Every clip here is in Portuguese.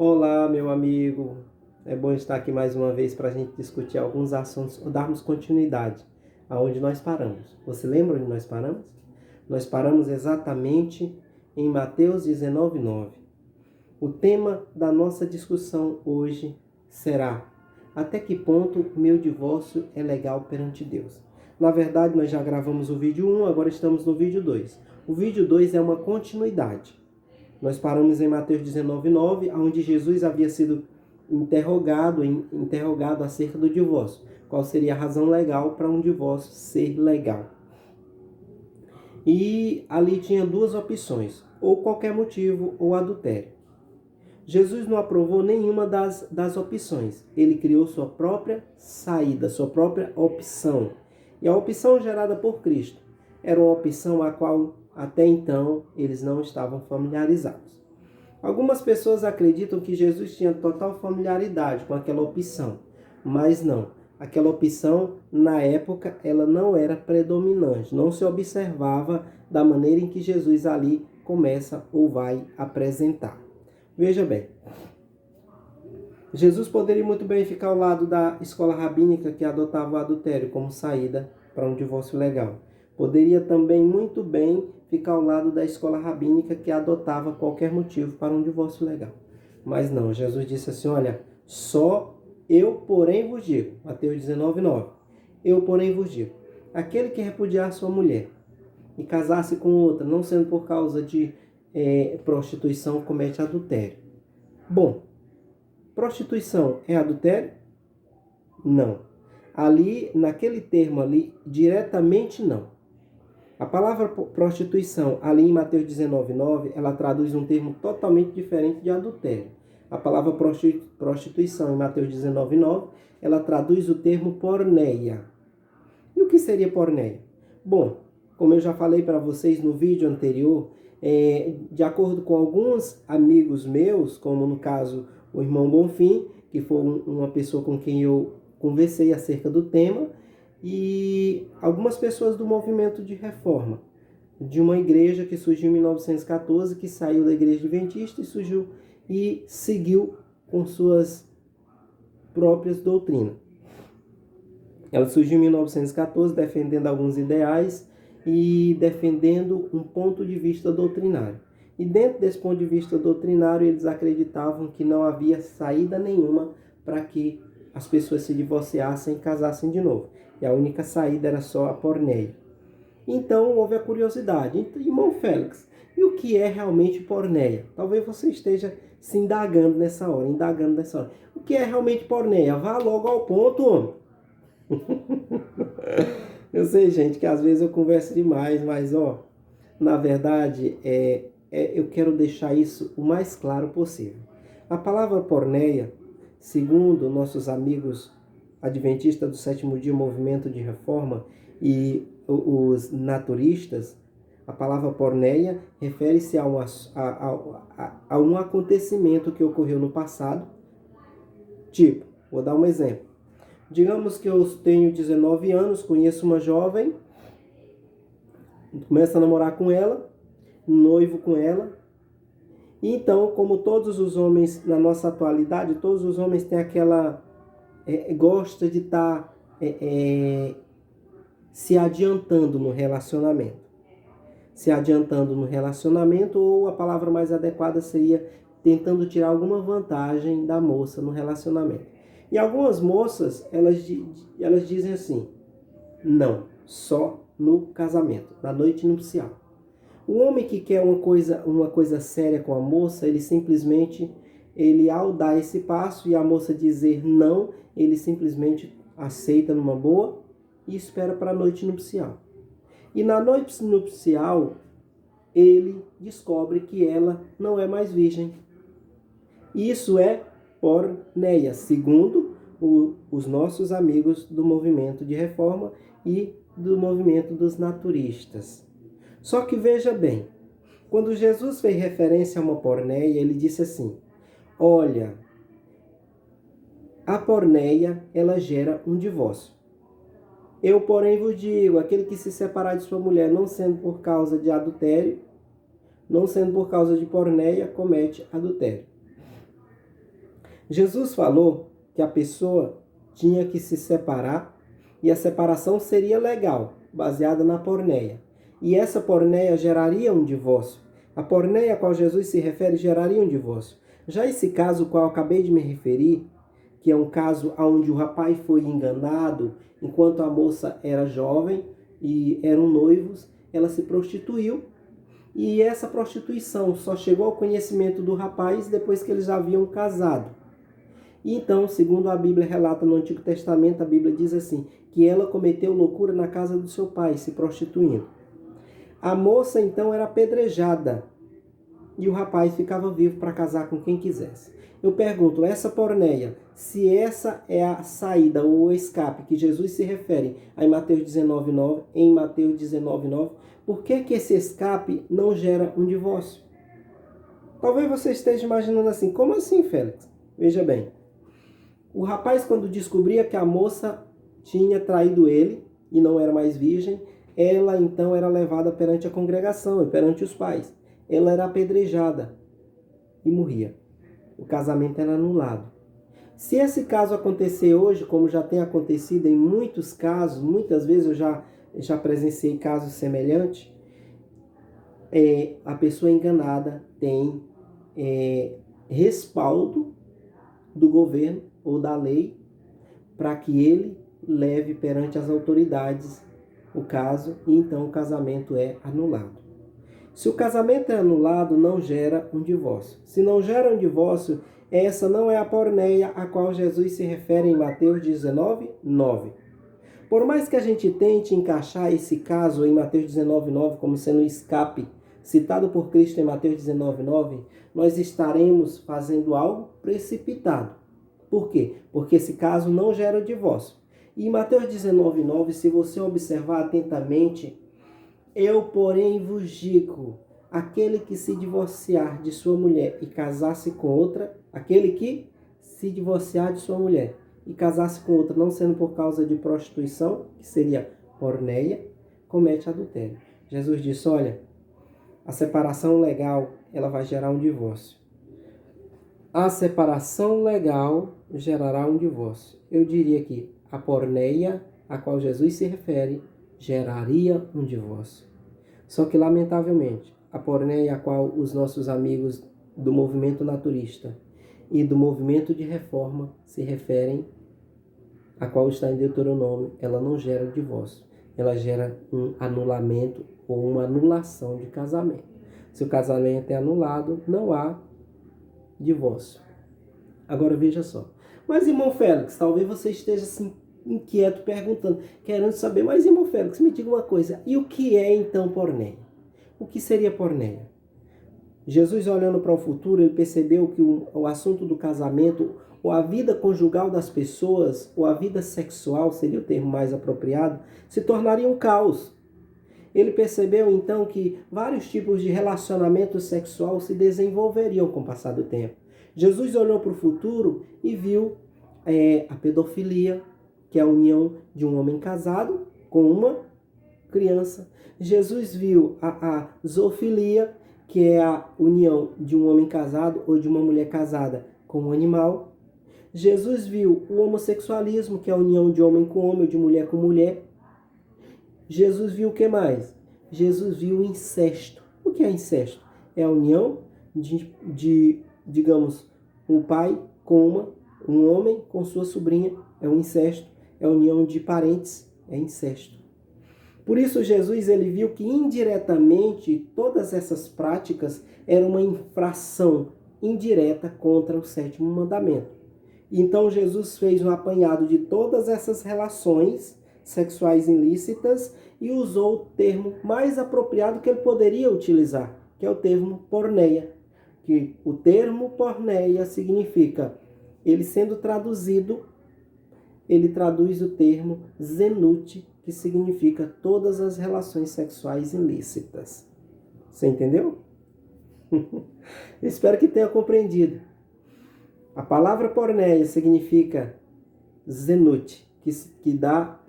Olá, meu amigo. É bom estar aqui mais uma vez para a gente discutir alguns assuntos ou darmos continuidade aonde nós paramos. Você lembra onde nós paramos? Nós paramos exatamente em Mateus 19:9. O tema da nossa discussão hoje será: até que ponto meu divórcio é legal perante Deus? Na verdade, nós já gravamos o vídeo 1, agora estamos no vídeo 2. O vídeo 2 é uma continuidade. Nós paramos em Mateus 19:9, onde Jesus havia sido interrogado acerca do divórcio. Qual seria a razão legal para um divórcio ser legal? E ali tinha duas opções, ou qualquer motivo ou adultério. Jesus não aprovou nenhuma das opções. Ele criou sua própria saída, sua própria opção. E a opção gerada por Cristo era uma opção a qual até então eles não estavam familiarizados. Algumas pessoas acreditam que Jesus tinha total familiaridade com aquela opção, mas não. Aquela opção, na época, ela não era predominante, não se observava da maneira em que Jesus ali começa ou vai apresentar. Veja bem, Jesus poderia muito bem ficar ao lado da escola rabínica que adotava o adultério como saída para um divórcio legal. Poderia também muito bem ficar ao lado da escola rabínica que adotava qualquer motivo para um divórcio legal. Mas não, Jesus disse assim, olha, só eu, porém, vos digo, Mateus 19:9, eu, porém, vos digo, aquele que repudiar sua mulher e casar-se com outra, não sendo por causa de prostituição, comete adultério. Bom, prostituição é adultério? Não. Ali, naquele termo ali, diretamente não. A palavra prostituição, ali em Mateus 19:9, ela traduz um termo totalmente diferente de adultério. A palavra prostituição, em Mateus 19:9, ela traduz o termo porneia. E o que seria porneia? Bom, como eu já falei para vocês no vídeo anterior, de acordo com alguns amigos meus, como no caso o irmão Bonfim, que foi uma pessoa com quem eu conversei acerca do tema, e algumas pessoas do movimento de reforma, de uma igreja que surgiu em 1914, que saiu da igreja adventista e surgiu e seguiu com suas próprias doutrinas. Ela surgiu em 1914 defendendo alguns ideais e defendendo um ponto de vista doutrinário. E dentro desse ponto de vista doutrinário, eles acreditavam que não havia saída nenhuma para que as pessoas se divorciassem e casassem de novo. E a única saída era só a porneia. Então houve a curiosidade. Irmão Félix, e o que é realmente porneia? Talvez você esteja se indagando nessa hora. O que é realmente porneia? Vá logo ao ponto, homem. Eu sei, gente, que às vezes eu converso demais, mas na verdade, eu quero deixar isso o mais claro possível. A palavra porneia, segundo nossos amigos adventistas do sétimo dia, movimento de reforma, e os naturistas, a palavra porneia refere-se a um acontecimento que ocorreu no passado. Tipo, vou dar um exemplo. Digamos que eu tenho 19 anos, conheço uma jovem, começo a namorar com ela, noivo com ela. E então, como todos os homens na nossa atualidade, todos os homens têm aquela... gosta de estar se adiantando no relacionamento. Se adiantando no relacionamento, ou a palavra mais adequada seria tentando tirar alguma vantagem da moça no relacionamento. E algumas moças, elas dizem assim, não, só no casamento, na noite nupcial. O homem que quer uma coisa séria com a moça, ele simplesmente, ao dar esse passo e a moça dizer não, ele simplesmente aceita numa boa e espera para a noite nupcial. E na noite nupcial, ele descobre que ela não é mais virgem. Isso é porneia, segundo os nossos amigos do movimento de reforma e do movimento dos naturistas. Só que veja bem, quando Jesus fez referência a uma porneia, ele disse assim, olha, a porneia, ela gera um divórcio. Eu, porém, vos digo, aquele que se separar de sua mulher, não sendo por causa de adultério, não sendo por causa de porneia, comete adultério. Jesus falou que a pessoa tinha que se separar e a separação seria legal, baseada na porneia. E essa porneia geraria um divórcio. A porneia a qual Jesus se refere geraria um divórcio. Já esse caso, ao qual eu acabei de me referir, que é um caso onde o rapaz foi enganado enquanto a moça era jovem e eram noivos, ela se prostituiu. E essa prostituição só chegou ao conhecimento do rapaz depois que eles já haviam casado. E então, segundo a Bíblia relata no Antigo Testamento, a Bíblia diz assim, que ela cometeu loucura na casa do seu pai, se prostituindo. A moça então era apedrejada e o rapaz ficava vivo para casar com quem quisesse. Eu pergunto, essa porneia, se essa é a saída ou o escape que Jesus se refere em Mateus 19:9, por que esse escape não gera um divórcio? Talvez você esteja imaginando assim, como assim, Félix? Veja bem, o rapaz, quando descobria que a moça tinha traído ele e não era mais virgem, ela então era levada perante a congregação e perante os pais. Ela era apedrejada e morria. O casamento era anulado. Se esse caso acontecer hoje, como já tem acontecido em muitos casos, muitas vezes eu já presenciei casos semelhantes, a pessoa enganada tem respaldo do governo ou da lei para que ele leve perante as autoridades o caso e então o casamento é anulado. Se o casamento é anulado, não gera um divórcio. Se não gera um divórcio, essa não é a porneia a qual Jesus se refere em Mateus 19:9. Por mais que a gente tente encaixar esse caso em Mateus 19:9 como sendo um escape citado por Cristo em Mateus 19:9, nós estaremos fazendo algo precipitado. Por quê? Porque esse caso não gera o divórcio. E em Mateus 19:9, se você observar atentamente, eu, porém, vos digo, aquele que se divorciar de sua mulher e casasse com outra, aquele que se divorciar de sua mulher e casasse com outra, não sendo por causa de prostituição, que seria porneia, comete adultério. Jesus disse, olha, a separação legal, ela vai gerar um divórcio. A separação legal gerará um divórcio. Eu diria que a porneia, a qual Jesus se refere, geraria um divórcio. Só que, lamentavelmente, a porneia a qual os nossos amigos do movimento naturista e do movimento de reforma se referem, a qual está em Deuteronômio, ela não gera divórcio. Ela gera um anulamento ou uma anulação de casamento. Se o casamento é anulado, não há divórcio. Agora veja só. Mas, irmão Félix, talvez você esteja assim inquieto, perguntando, querendo saber, mas irmão Félix, me diga uma coisa, e o que é então porneia? O que seria porneia? Jesus, olhando para o futuro, ele percebeu que o assunto do casamento, ou a vida conjugal das pessoas, ou a vida sexual, seria o termo mais apropriado, se tornaria um caos. Ele percebeu então que vários tipos de relacionamento sexual se desenvolveriam com o passar do tempo. Jesus olhou para o futuro e viu a pedofilia, que é a união de um homem casado com uma criança. Jesus viu a zoofilia, que é a união de um homem casado ou de uma mulher casada com um animal. Jesus viu o homossexualismo, que é a união de homem com homem ou de mulher com mulher. Jesus viu o que mais? Jesus viu o incesto. O que é incesto? É a união digamos, um pai com um homem com sua sobrinha. É um incesto. É a união de parentes. É incesto. Por isso, Jesus ele viu que indiretamente todas essas práticas eram uma infração indireta contra o sétimo mandamento. Então, Jesus fez um apanhado de todas essas relações sexuais ilícitas e usou o termo mais apropriado que ele poderia utilizar, que é o termo porneia. Que o termo porneia significa, ele sendo traduzido, ele traduz o termo zenute, que significa todas as relações sexuais ilícitas. Você entendeu? Espero que tenha compreendido. A palavra porneia significa zenute,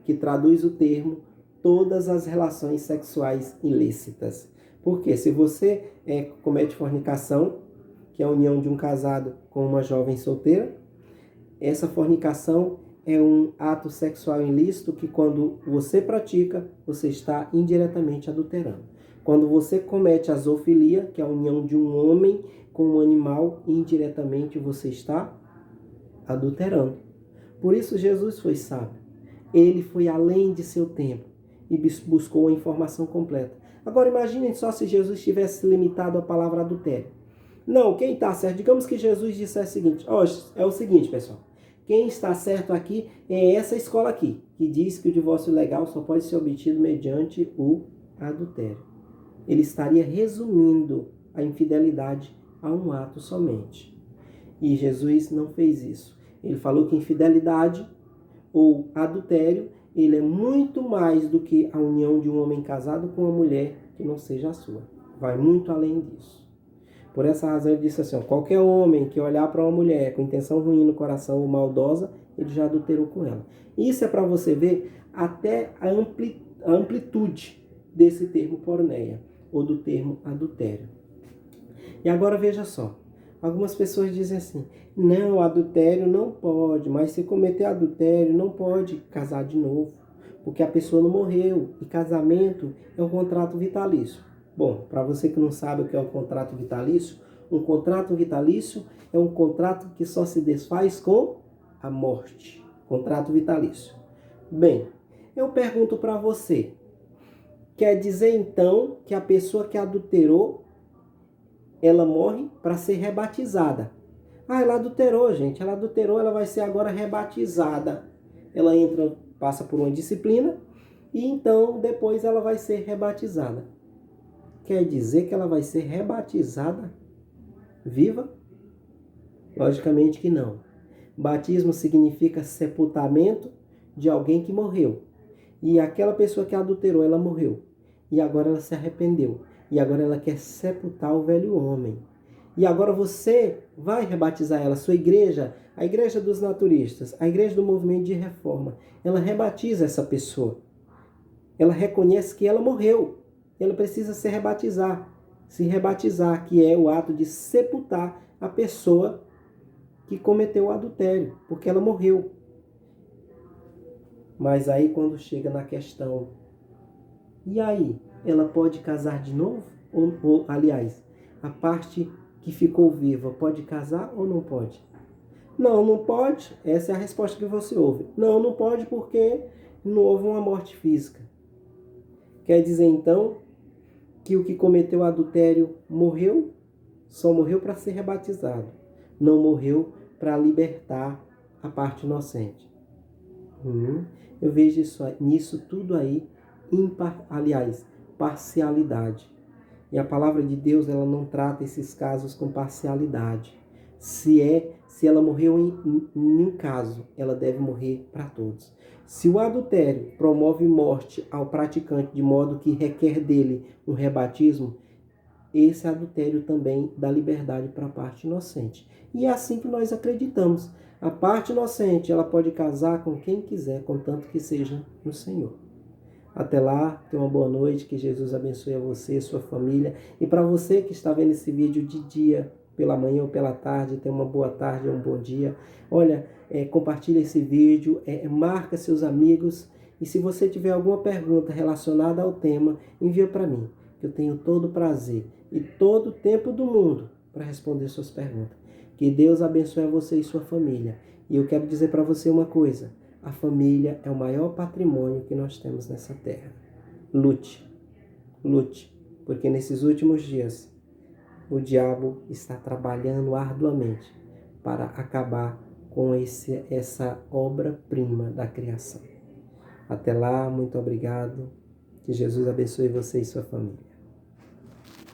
que traduz o termo todas as relações sexuais ilícitas. Porque se você comete fornicação, que é a união de um casado com uma jovem solteira, Essa fornicação é um ato sexual ilícito que, quando você pratica, você está indiretamente adulterando. Quando você comete a zoofilia, que é a união de um homem com um animal, indiretamente você está adulterando. Por isso Jesus foi sábio. Ele foi além de seu tempo e buscou a informação completa. Agora imaginem só se Jesus tivesse limitado a palavra adultério. Não, quem está certo? Digamos que Jesus dissesse o seguinte: é o seguinte, pessoal. Quem está certo aqui é essa escola aqui, que diz que o divórcio legal só pode ser obtido mediante o adultério. Ele estaria resumindo a infidelidade a um ato somente. E Jesus não fez isso. Ele falou que infidelidade ou adultério, ele é muito mais do que a união de um homem casado com uma mulher que não seja a sua. Vai muito além disso. Por essa razão ele disse assim: qualquer homem que olhar para uma mulher com intenção ruim no coração ou maldosa, ele já adulterou com ela. Isso é para você ver até a amplitude desse termo porneia, ou do termo adultério. E agora veja só, algumas pessoas dizem assim: não, adultério não pode, mas se cometer adultério não pode casar de novo, porque a pessoa não morreu, e casamento é um contrato vitalício. Bom, para você que não sabe o que é um contrato vitalício é um contrato que só se desfaz com a morte. Contrato vitalício. Bem, eu pergunto para você, quer dizer então que a pessoa que adulterou, ela morre para ser rebatizada? Ela adulterou, gente. Ela adulterou, ela vai ser agora rebatizada. Ela passa por uma disciplina e então depois ela vai ser rebatizada. Quer dizer que ela vai ser rebatizada viva? Logicamente que não. Batismo significa sepultamento de alguém que morreu. E aquela pessoa que adulterou, ela morreu. E agora ela se arrependeu. E agora ela quer sepultar o velho homem. E agora você vai rebatizar ela. Sua igreja, a igreja dos naturistas, a igreja do movimento de reforma, ela rebatiza essa pessoa. Ela reconhece que ela morreu. Ela precisa se rebatizar, que é o ato de sepultar a pessoa que cometeu o adultério, porque ela morreu. Mas aí quando chega na questão, e aí, ela pode casar de novo? Aliás, a parte que ficou viva pode casar ou não pode? Não, não pode. Essa é a resposta que você ouve. Não pode porque não houve uma morte física. Quer dizer então que o que cometeu adultério morreu, só morreu para ser rebatizado. Não morreu para libertar a parte inocente. Eu vejo nisso tudo aí, parcialidade. E a palavra de Deus, ela não trata esses casos com parcialidade. Se ela morreu em um caso, ela deve morrer para todos. Se o adultério promove morte ao praticante de modo que requer dele um rebatismo, esse adultério também dá liberdade para a parte inocente. E é assim que nós acreditamos. A parte inocente, ela pode casar com quem quiser, contanto que seja no Senhor. Até lá, tenha uma boa noite, que Jesus abençoe a você e sua família. E para você que está vendo esse vídeo de dia, pela manhã ou pela tarde, tenha uma boa tarde ou um bom dia. Olha, compartilha esse vídeo, marca seus amigos. E se você tiver alguma pergunta relacionada ao tema, envia para mim, que eu tenho todo o prazer e todo o tempo do mundo para responder suas perguntas. Que Deus abençoe a você e sua família. E eu quero dizer para você uma coisa: a família é o maior patrimônio que nós temos nessa terra. Lute, porque nesses últimos dias o diabo está trabalhando arduamente para acabar com essa obra-prima da criação. Até lá, muito obrigado. Que Jesus abençoe você e sua família.